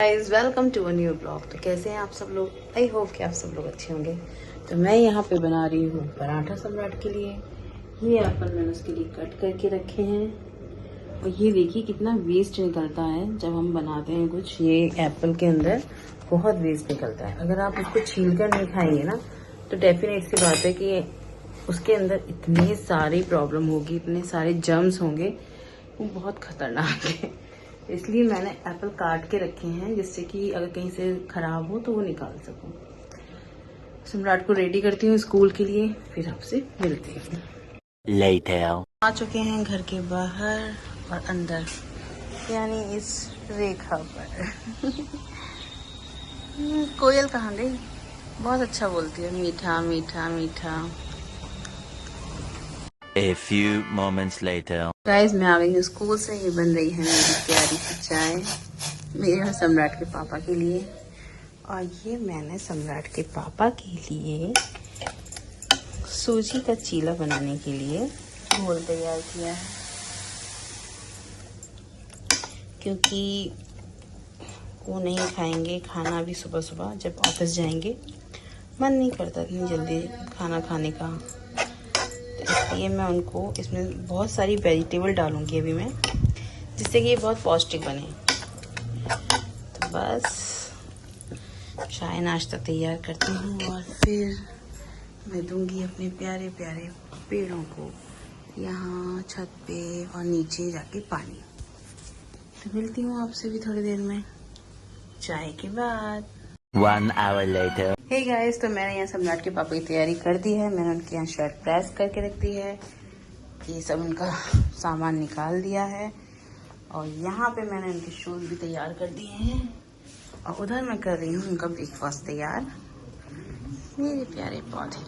Guys welcome to a new blog. तो कैसे हैं आप सब लोग? आई होप कि आप सब लोग अच्छे होंगे। तो मैं यहाँ पे बना रही हूँ पराठा सम्राट के लिए। ये एप्पल मैंने उसके लिए कट करके रखे हैं और ये देखिए कितना वेस्ट निकलता है जब हम बनाते हैं कुछ। ये एप्पल के अंदर बहुत वेस्ट निकलता है। अगर आप उसको छील कर नहीं खाएंगे ना तो डेफिनेट सी बात है कि उसके अंदर इतनी सारी प्रॉब्लम होगी, इतने सारे जर्म्स होंगे, वो बहुत खतरनाक है। इसलिए मैंने एप्पल काट के रखे हैं जिससे कि अगर कहीं से खराब हो तो वो निकाल सकूं। सम्राट को रेडी करती हूँ स्कूल के लिए, फिर आपसे मिलते हैं। Later. आ चुके हैं घर के बाहर और अंदर, यानी इस रेखा पर। कोयल कहाँ गई? बहुत अच्छा बोलती है, मीठा मीठा मीठा। A few moments later. Guys मैं आ गई हूँ स्कूल से। ये बन रही है मेरी प्यारी सी चाय मेरे और सम्राट के पापा के लिए, और ये मैंने सम्राट के पापा के लिए सूजी का चीला बनाने के लिए घोल तैयार किया है, क्योंकि वो नहीं खाएंगे खाना अभी सुबह सुबह। जब ऑफिस जाएंगे मन नहीं करता इतनी जल्दी खाना खाने का, तो इसलिए मैं उनको इसमें बहुत सारी वेजिटेबल डालूंगी अभी मैं, जिससे कि ये बहुत पौष्टिक बने। तो बस चाय नाश्ता तैयार करती हूँ और फिर मैं दूंगी अपने प्यारे प्यारे पेड़ों को यहाँ छत पे और नीचे जाके पानी। तो मिलती हूँ आपसे भी थोड़ी देर में चाय के बाद। 1 hour later. हे गाइस, तो मैंने यहाँ सम्राट के पापा की तैयारी कर दी है। मैंने उनके यहाँ शर्ट प्रेस करके रख दी है, ये सब उनका सामान निकाल दिया है, और यहाँ पे मैंने उनके शूज भी तैयार कर दिए हैं, और उधर मैं कर रही हूँ उनका ब्रेकफास्ट तैयार। मेरे प्यारे पौधे।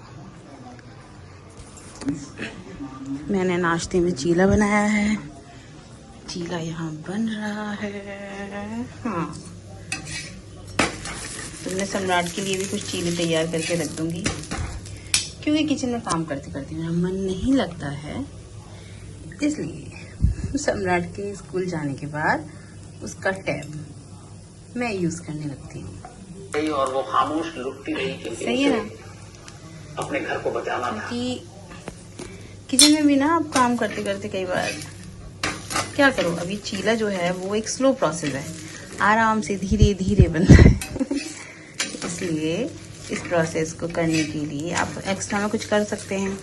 मैंने नाश्ते में चीला बनाया है, चीला यहाँ बन रहा है। हाँ, तो मैं सम्राट के लिए भी कुछ चीले तैयार करके रख दूंगी, क्योंकि किचन में काम करते करते मेरा मन नहीं लगता है। इसलिए सम्राट के स्कूल जाने के बाद उसका टैब मैं यूज करने लगती हूँ। और वो खामोश लुटती रही, सही है ना? अपने घर को बचाना था। क्योंकि किचन में भी ना आप काम करते करते कई बार क्या करो, अभी चीला जो है वो एक स्लो प्रोसेस है, आराम से धीरे धीरे बनता है। इसलिए इस प्रोसेस को करने के लिए आप एक्स्ट्रा में कुछ कर सकते हैं।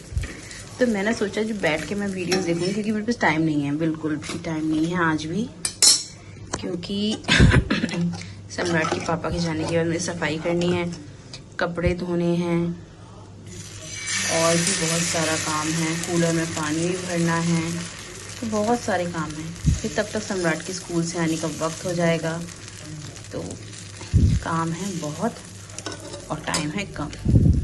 तो मैंने सोचा जो बैठ के मैं वीडियोस देखूंगी, क्योंकि मेरे पास टाइम नहीं है, बिल्कुल भी टाइम नहीं है आज भी, क्योंकि सम्राट के पापा के जाने के बाद मुझे सफाई करनी है, कपड़े धोने हैं, और भी बहुत सारा काम है, कूलर में पानी भी भरना है, तो बहुत सारे काम हैं। फिर तब तक सम्राट के स्कूल से आने का वक्त हो जाएगा, तो काम है बहुत और टाइम है कम।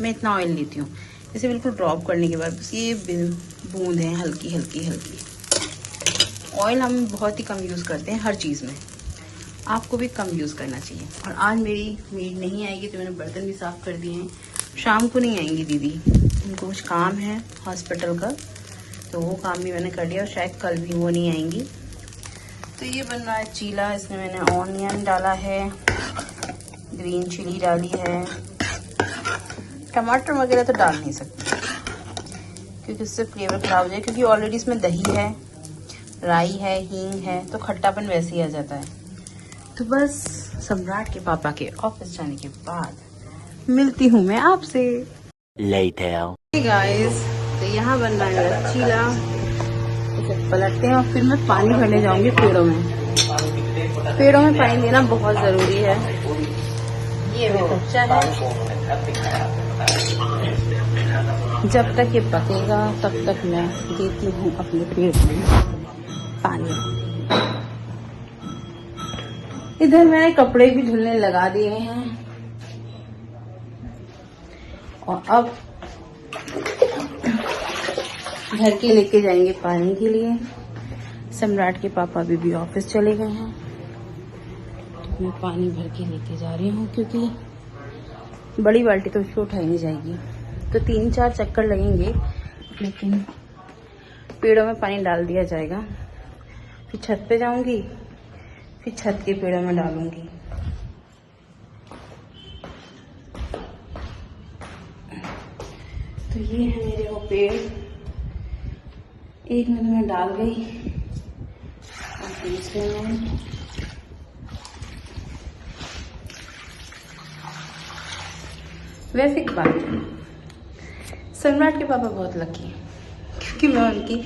मैं इतना ऑयल लेती हूँ, इसे बिल्कुल ड्रॉप करने के बाद बस ये बूंद है हल्की हल्की हल्की। ऑयल हम बहुत ही कम यूज़ करते हैं हर चीज़ में, आपको भी कम यूज़ करना चाहिए। और आज मेरी मेड नहीं आएगी तो मैंने बर्तन भी साफ़ कर दिए हैं। शाम को नहीं आएंगी दीदी, उनको कुछ काम है हॉस्पिटल का, तो वो काम भी मैंने कर लिया, और शायद कल भी वो नहीं आएंगी। तो ये बन रहा है चीला। इसमें मैंने ऑनियन डाला है, ग्रीन चिली डाली है, टमाटर वगैरह तो डाल नहीं सकती क्योंकि उससे फ्लेवर खराब हो जाए, क्योंकि ऑलरेडी इसमें दही है, राई है, हींग है, तो खट्टापन वैसे ही आ जाता है। तो बस सम्राट के पापा के ऑफिस जाने के बाद मिलती हूँ मैं आपसे। Later. Hey guys, तो यहाँ बन रहा है मेरा चीला। इसे पलटते हैं और फिर मैं पानी भरने जाऊंगी पेड़ों में। पेड़ों में पानी देना बहुत जरूरी है। ये अभी कच्चा है, जब तक ये पकेगा तब तक मैं देती हूँ अपने पेड़ में पानी। इधर मैंने कपड़े भी धुलने लगा दिए हैं, और अब घर के लेके जाएंगे पानी के लिए। सम्राट के पापा भी ऑफिस चले गए हैं, तो मैं पानी भर के लेके जा रही हूँ, क्योंकि बड़ी बाल्टी तो उसको उठाई नहीं जाएगी, तो 3-4 चक्कर लगेंगे, लेकिन पेड़ों में पानी डाल दिया जाएगा। फिर छत पे जाऊंगी, फिर छत के पेड़ों में डालूंगी। तो ये है मेरे वो पेड़, एक में तो मैं डाल गई और दूसरे में वैसे एक बात है, सम्राट के पापा बहुत लकी हैं क्योंकि मैं उनकी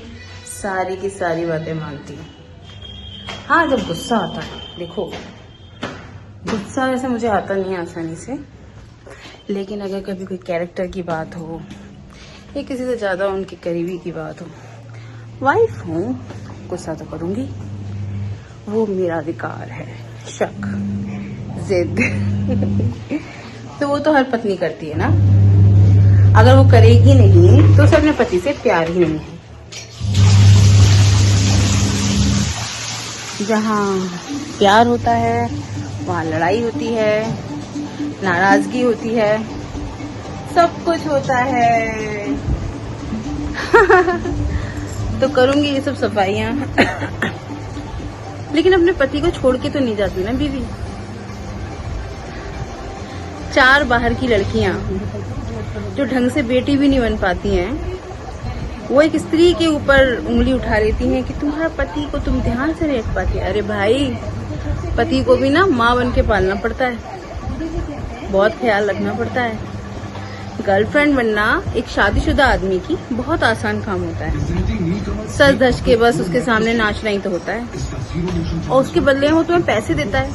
सारी की सारी बातें मानती हूँ। हाँ, जब गुस्सा आता है, देखो गुस्सा वैसे मुझे आता नहीं है आसानी से, लेकिन अगर कभी कोई कैरेक्टर की बात हो या किसी से ज़्यादा उनके करीबी की बात हो, वाइफ हूँ, गुस्सा तो करूँगी, वो मेरा अधिकार है। शक, जिद तो वो तो हर पत्नी करती है ना, अगर वो करेगी नहीं तो उसे अपने पति से प्यार ही नहीं है। जहाँ प्यार होता है वहाँ लड़ाई होती है, नाराजगी होती है, सब कुछ होता है। तो करूंगी ये सब सफाइयाँ लेकिन अपने पति को छोड़ के तो नहीं जाती ना बीवी। 4 बाहर की लड़कियां जो ढंग से बेटी भी नहीं बन पाती हैं, वो एक स्त्री के ऊपर उंगली उठा लेती हैं कि तुम्हारा पति को तुम ध्यान से नहीं रख पाती। अरे भाई, पति को भी ना माँ बन के पालना पड़ता है, बहुत ख्याल रखना पड़ता है। गर्लफ्रेंड बनना एक शादीशुदा आदमी की बहुत आसान काम होता है। सज धज के बस उसके सामने नाचना ही तो होता है और उसके बदले वो तुम्हें पैसे देता है।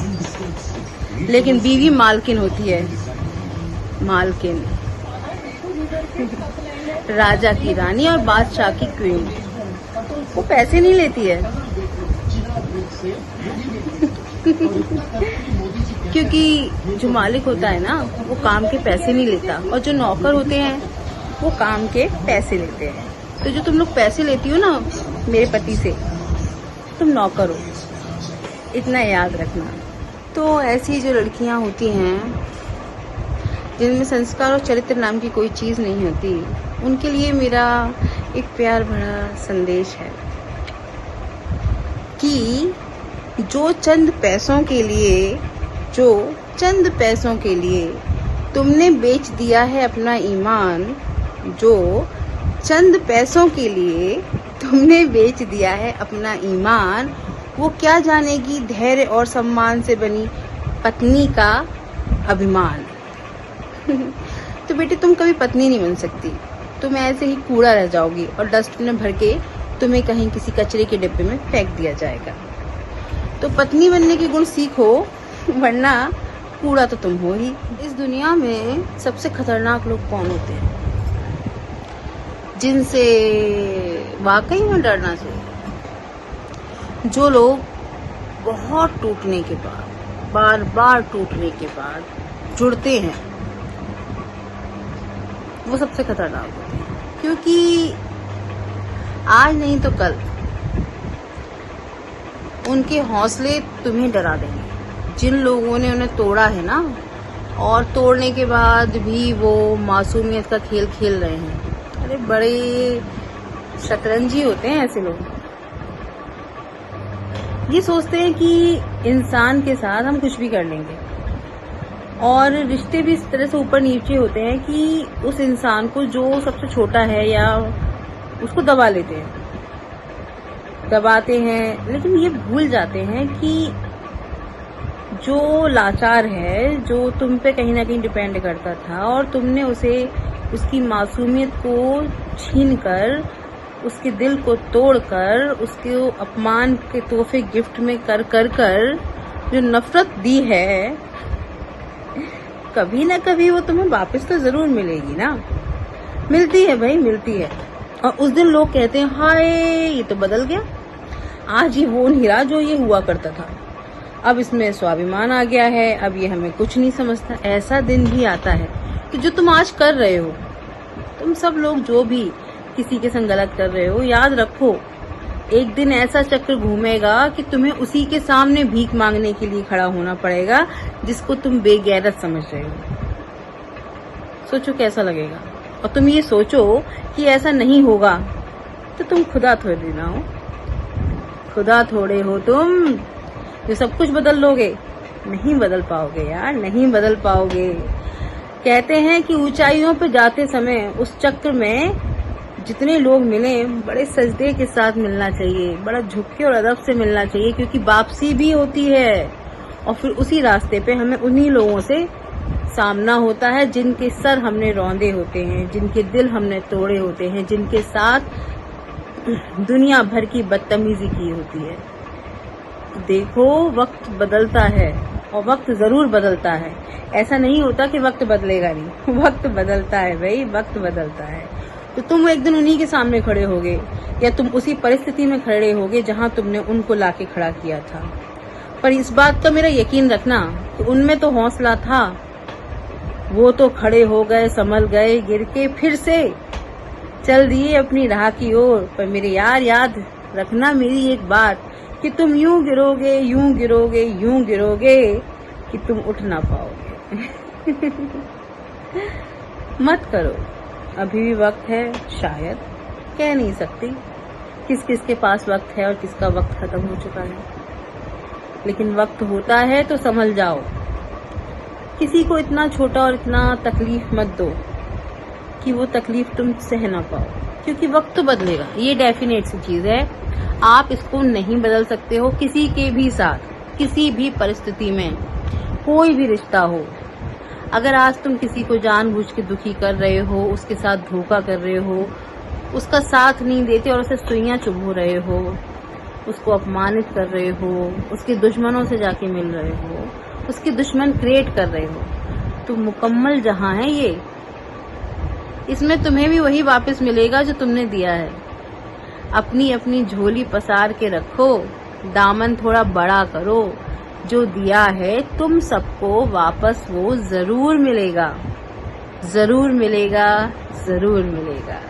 लेकिन बीवी मालकिन होती है, मालकिन, राजा की रानी और बादशाह की क्वीन। वो पैसे नहीं लेती है क्योंकि जो मालिक होता है ना, वो काम के पैसे नहीं लेता, और जो नौकर होते हैं वो काम के पैसे लेते हैं। तो जो तुम लोग पैसे लेती हो ना मेरे पति से, तुम नौकर हो, इतना याद रखना। तो ऐसी जो लड़कियां होती हैं जिनमें संस्कार और चरित्र नाम की कोई चीज़ नहीं होती, उनके लिए मेरा एक प्यार भरा संदेश है कि जो चंद पैसों के लिए तुमने बेच दिया है अपना ईमान, जो चंद पैसों के लिए तुमने बेच दिया है अपना ईमान, वो क्या जानेगी धैर्य और सम्मान से बनी पत्नी का अभिमान। तो बेटे, तुम कभी पत्नी नहीं बन सकती, तुम ऐसे ही कूड़ा रह जाओगी और डस्टबिन में भर के तुम्हें कहीं किसी कचरे के डिब्बे में फेंक दिया जाएगा। तो पत्नी बनने के गुण सीखो, वरना कूड़ा तो तुम हो ही। इस दुनिया में सबसे खतरनाक लोग कौन होते हैं, जिनसे वाकई में डरना चाहिए? जो लोग बहुत टूटने के बाद, बार बार टूटने के बाद जुड़ते हैं, वो सबसे खतरनाक होते हैं। क्योंकि आज नहीं तो कल उनके हौसले तुम्हें डरा देंगे। जिन लोगों ने उन्हें तोड़ा है ना, और तोड़ने के बाद भी वो मासूमियत का खेल खेल रहे हैं, अरे बड़े शतरंजी होते हैं ऐसे लोग। ये सोचते हैं कि इंसान के साथ हम कुछ भी कर लेंगे, और रिश्ते भी इस तरह से ऊपर नीचे होते हैं कि उस इंसान को जो सबसे छोटा है या उसको दबा लेते हैं, दबाते हैं। लेकिन ये भूल जाते हैं कि जो लाचार है, जो तुम पे कहीं ना कहीं डिपेंड करता था, और तुमने उसे उसकी मासूमियत को छीनकर, उसके दिल को तोड़कर, उसके अपमान के तोहफे गिफ्ट में कर कर कर जो नफरत दी है, कभी ना कभी वो तुम्हें वापस तो जरूर मिलेगी ना। मिलती है भाई, मिलती है। और उस दिन लोग कहते हैं हाय ये तो बदल गया, आज ये वो नहीं रहा जो ये हुआ करता था, अब इसमें स्वाभिमान आ गया है, अब ये हमें कुछ नहीं समझता। ऐसा दिन भी आता है कि जो तुम आज कर रहे हो, तुम सब लोग जो भी किसी के संग गलत कर रहे हो, याद रखो एक दिन ऐसा चक्र घूमेगा कि तुम्हें उसी के सामने भीख मांगने के लिए खड़ा होना पड़ेगा जिसको तुम बेगैरत समझ रहे हो। सोचो कैसा लगेगा। और तुम ये सोचो कि ऐसा नहीं होगा, तो तुम खुदा थोड़ी ना हो, खुदा थोड़े हो तुम जो सब कुछ बदल लोगे। नहीं बदल पाओगे यार, नहीं बदल पाओगे। कहते हैं कि ऊंचाइयों पर जाते समय उस चक्र में जितने लोग मिले बड़े सजदे के साथ मिलना चाहिए, बड़ा झुक के और अदब से मिलना चाहिए, क्योंकि वापसी भी होती है और फिर उसी रास्ते पे हमें उन्हीं लोगों से सामना होता है जिनके सर हमने रौंदे होते हैं, जिनके दिल हमने तोड़े होते हैं, जिनके साथ दुनिया भर की बदतमीजी की होती है। देखो, वक्त बदलता है और वक्त जरूर बदलता है। ऐसा नहीं होता कि वक्त बदलेगा नहीं, वक्त बदलता है भाई, वक्त बदलता है। तो तुम एक दिन उन्हीं के सामने खड़े होगे या तुम उसी परिस्थिति में खड़े होगे जहां तुमने उनको लाके खड़ा किया था। पर इस बात का मेरा यकीन रखना कि उनमें तो हौसला था, वो तो खड़े हो गए, संभल गए, गिर के फिर से चल दिए अपनी राह की ओर। पर मेरे यार, याद रखना मेरी एक बात कि तुम यूं गिरोगे, यूं गिरोगे, यूं गिरोगे कि तुम उठ ना पाओगे। मत करो, अभी भी वक्त है, शायद, कह नहीं सकती किस किस के पास वक्त है और किसका वक्त खत्म हो चुका है, लेकिन वक्त होता है तो संभल जाओ। किसी को इतना छोटा और इतना तकलीफ मत दो कि वो तकलीफ तुम सह ना पाओ, क्योंकि वक्त तो बदलेगा, ये डेफिनेट सी चीज है। आप इसको नहीं बदल सकते हो किसी के भी साथ, किसी भी परिस्थिति में, कोई भी रिश्ता हो। अगर आज तुम किसी को जानबूझ के दुखी कर रहे हो, उसके साथ धोखा कर रहे हो, उसका साथ नहीं देते और उसे सुइयां चुभो रहे हो, उसको अपमानित कर रहे हो, उसके दुश्मनों से जाके मिल रहे हो, उसके दुश्मन क्रिएट कर रहे हो, तो मुकम्मल जहां है ये, इसमें तुम्हें भी वही वापस मिलेगा जो तुमने दिया है। अपनी अपनी झोली पसार के रखो, दामन थोड़ा बड़ा करो, जो दिया है तुम सबको वापस वो जरूर मिलेगा, जरूर मिलेगा, जरूर मिलेगा।